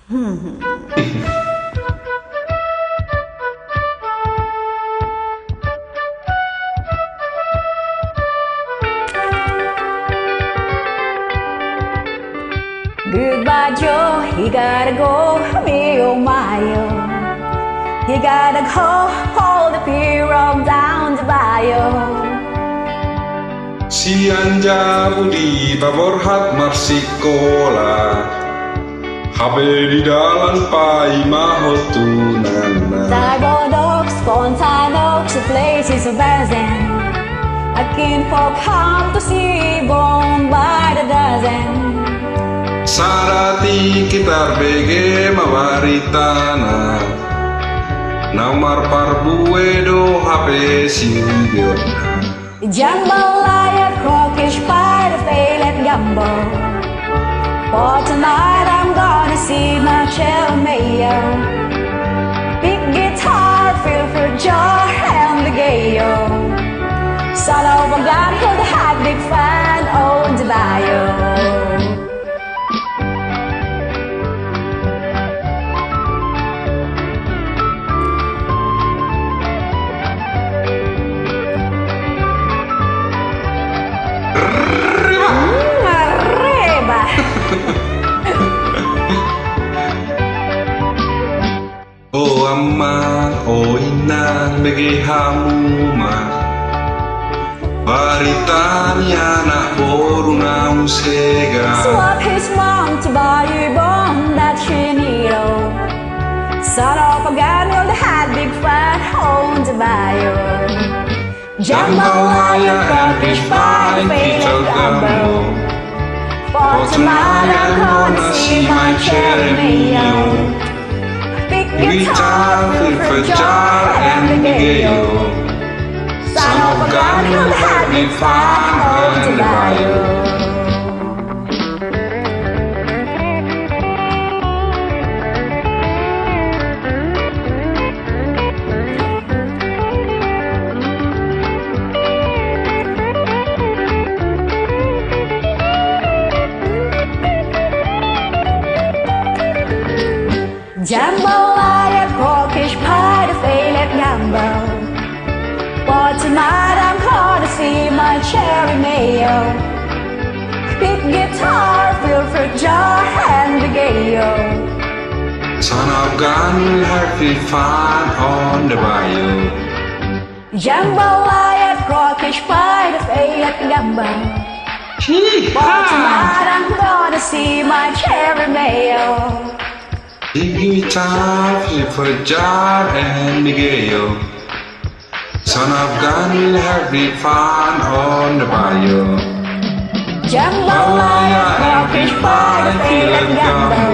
Goodbye, Joe, he gotta go, me oh my oh. He gotta go, hold the pier on down the bayou. Si Anja Budi Baborhat Marsikola Habe di dalam pai mahotunana. Dibodox, Fontanox, the place is amazing. I can't come to see born by the dozen. Sarati kita bege mawaritana Naumar parbuedo hape sindiona. Jambalaya, crawfish pie, the failed gumbo. For tonight I'm gonna see my Cherry Mayo. Big guitar, feel for joy and the gale. Son of a gun, could have big fan on the bayou. Oh amma, oh inang bege hamuma Baritanya na boruna musega. Swap his mom to buy you bomb that she need. Son of a gun, will had big fat home to buy you. Jambalaya, crawfish pie, failed gumbo. For tonight I'm gonna see my Cherry Mayo. Big guitar, feel for jar and the gale. Son of a gun, you'll have me fun on the bayou. Jambalaya, crawfish pie, the failed gumbo. For tonight I'm gonna see my Cherry Mayo. Big guitar, feel for joy and the gale. Son of gun will have fun on the bayou. Jambalaya, crawfish pie, the failed gumbo. For tonight I'm gonna see my Cherry Mayo. Big guitar, flip for jar and the gale. Son of gun will have fun on the bayou. Jambalaya, crawfish pie, the failed gumbo.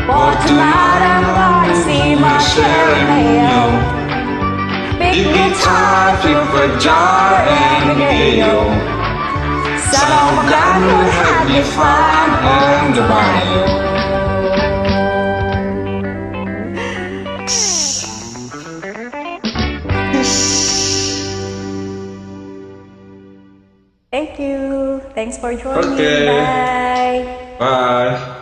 For tonight I'm gonna see my Cherry Mayo. Big guitar, flip for jar and the gale. Son of a gun will have fun on the bayou. Thank you. Thanks for joining. Okay. Bye. Bye.